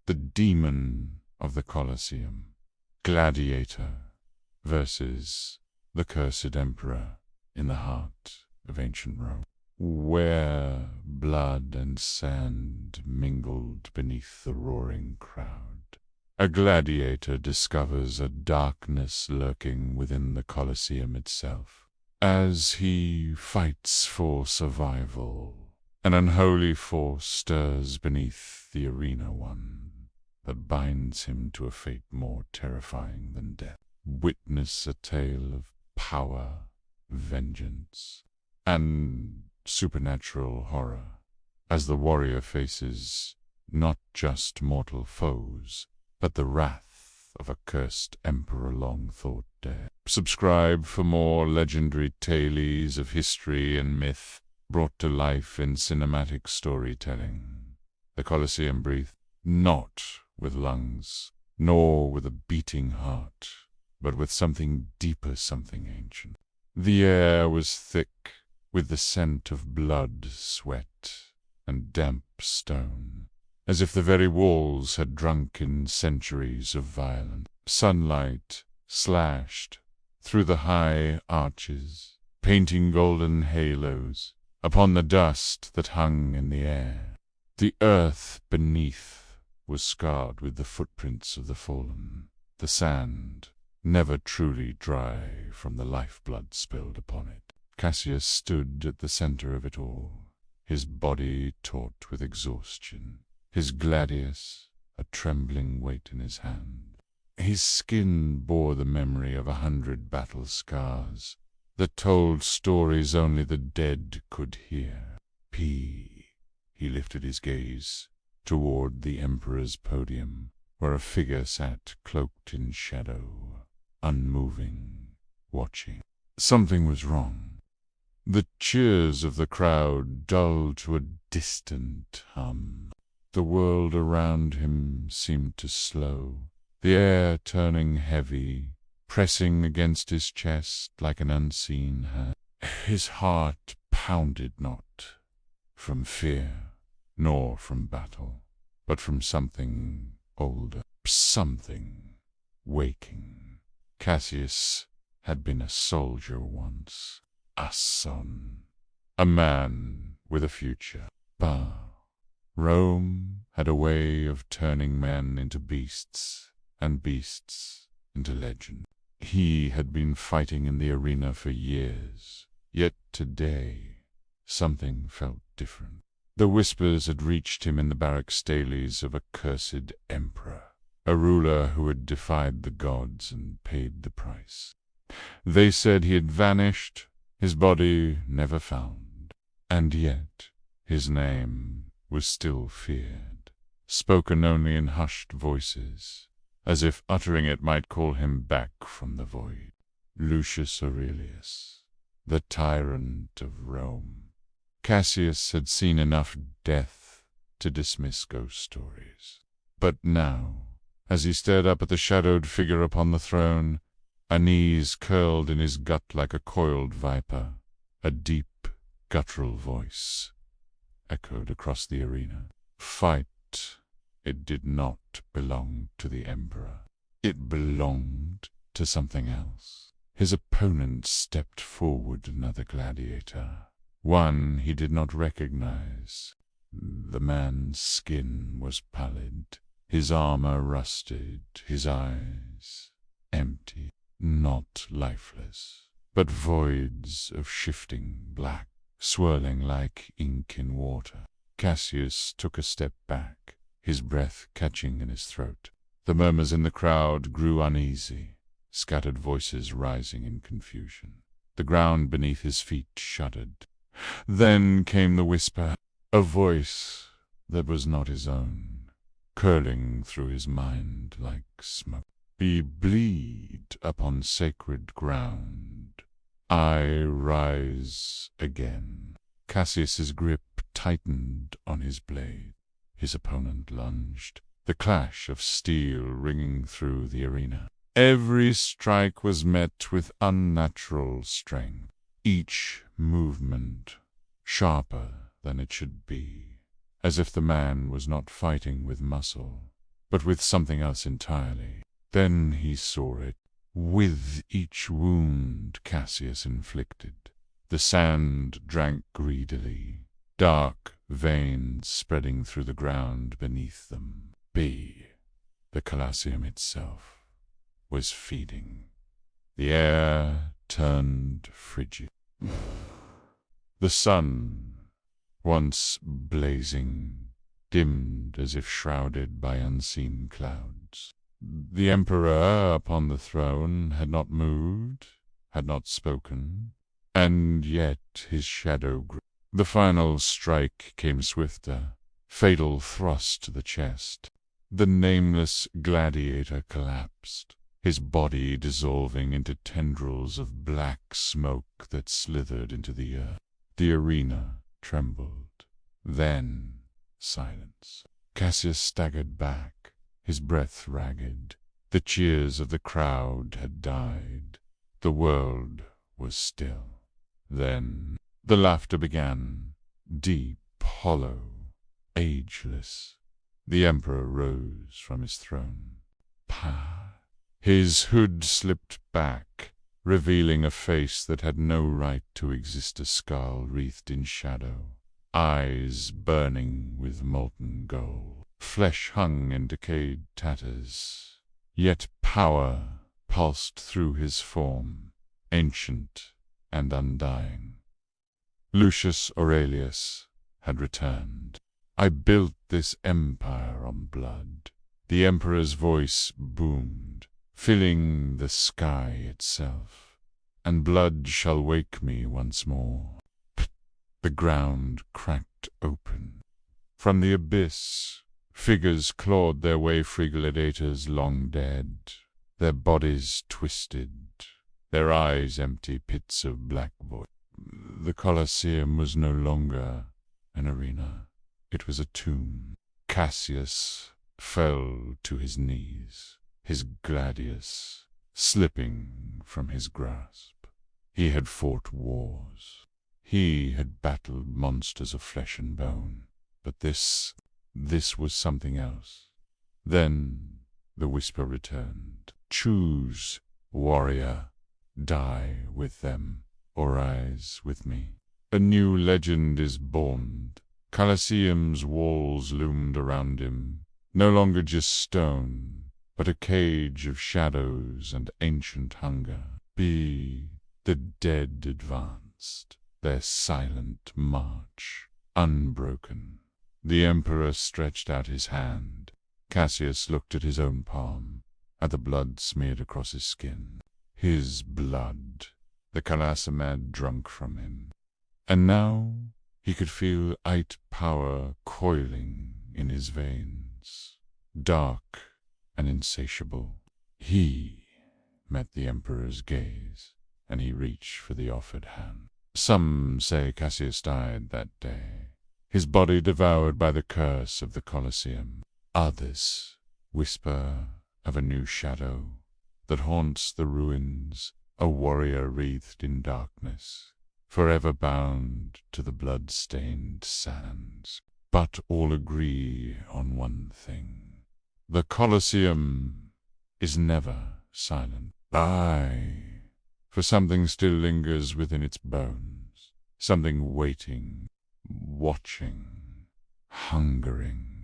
the demon of the Colosseum, Gladiator, versus the cursed emperor in the heart of ancient Rome, where blood and sand mingled beneath the roaring crowd. A gladiator discovers a darkness lurking within the Colosseum itself. As he fights for survival, an unholy force stirs beneath the arena one that binds him to a fate more terrifying than death. Witness a tale of power, vengeance, and supernatural horror, as the warrior faces not just mortal foes, but the wrath of a cursed emperor long thought dead. Subscribe for more legendary tales of history and myth brought to life in cinematic storytelling. The Colosseum breathed not with lungs, nor with a beating heart, but with something deeper, something ancient. The air was thick with the scent of blood, sweat, and damp stone, as if the very walls had drunk in centuries of violence. Sunlight slashed through the high arches, painting golden halos upon the dust that hung in the air. The earth beneath was scarred with the footprints of the fallen, the sand never truly dry from the lifeblood spilled upon it. Cassius stood at the center of it all, his body taut with exhaustion, his gladius a trembling weight in his hand. His skin bore the memory of 100 battle scars that told stories only the dead could hear. He lifted his gaze toward the emperor's podium, where a figure sat cloaked in shadow, unmoving, watching. Something was wrong. The cheers of the crowd dulled to a distant hum. The world around him seemed to slow, the air turning heavy, pressing against his chest like an unseen hand. His heart pounded not from fear, nor from battle, but from something older, something waking. Cassius had been a soldier once, a son, a man with a future. But Rome had a way of turning men into beasts, and beasts into legend. He had been fighting in the arena for years, yet today something felt different. The whispers had reached him in the barrack stales of a cursed emperor, a ruler who had defied the gods and paid the price. They said he had vanished, his body never found, and yet his name was still feared, spoken only in hushed voices, as if uttering it might call him back from the void. Lucius Aurelius, the tyrant of Rome. Cassius had seen enough death to dismiss ghost stories. But now, as he stared up at the shadowed figure upon the throne, unease curled in his gut like a coiled viper. A deep, guttural voice echoed across the arena. Fight. It did not belong to the emperor. It belonged to something else. His opponent stepped forward, another gladiator, one he did not recognize. The man's skin was pallid, his armor rusted, his eyes empty, not lifeless, but voids of shifting black, swirling like ink in water. Cassius took a step back, his breath catching in his throat. The murmurs in the crowd grew uneasy, scattered voices rising in confusion. The ground beneath his feet shuddered. Then came the whisper, a voice that was not his own, curling through his mind like smoke. We bleed upon sacred ground. I rise again. Cassius's grip tightened on his blade. His opponent lunged, the clash of steel ringing through the arena. Every strike was met with unnatural strength, each movement sharper than it should be, as if the man was not fighting with muscle, but with something else entirely. Then he saw it. With each wound Cassius inflicted, the sand drank greedily, dark veins spreading through the ground beneath them. The Colosseum itself was feeding. The air turned frigid. The sun, once blazing, dimmed as if shrouded by unseen clouds. The Emperor upon the throne had not moved, had not spoken, and yet his shadow grew. The final strike came swifter, fatal thrust to the chest. The nameless gladiator collapsed, his body dissolving into tendrils of black smoke that slithered into the earth. The arena trembled. Then silence. Cassius staggered back, his breath ragged. The cheers of the crowd had died. The world was still. Then the laughter began, deep, hollow, ageless. The Emperor rose from his throne. His hood slipped back, revealing a face that had no right to exist, a skull wreathed in shadow, eyes burning with molten gold. Flesh hung in decayed tatters, yet power pulsed through his form, ancient and undying. Lucius Aurelius had returned. I built this empire on blood. The Emperor's voice boomed, filling the sky itself. And blood shall wake me once more. The ground cracked open. From the abyss, figures clawed their way, free gladiators long dead, their bodies twisted, their eyes empty pits of black void. The Colosseum was no longer an arena. It was a tomb. Cassius fell to his knees, his gladius slipping from his grasp. He had fought wars. He had battled monsters of flesh and bone. But this was something else. Then the whisper returned. Choose, warrior. Die with them, or rise with me. A new legend is born. Colosseum's walls loomed around him, no longer just stone, but a cage of shadows and ancient hunger. The dead advanced, their silent march, unbroken. The Emperor stretched out his hand. Cassius looked at his own palm, at the blood smeared across his skin. His blood, the Colosseum had drunk from him. And now he could feel it power coiling in his veins, dark and insatiable. He met the Emperor's gaze, and he reached for the offered hand. Some say Cassius died that day, his body devoured by the curse of the Colosseum. Others whisper of a new shadow that haunts the ruins, a warrior wreathed in darkness, forever bound to the blood-stained sands. But all agree on one thing. The Colosseum is never silent. Aye, for something still lingers within its bones, something waiting, watching, hungering.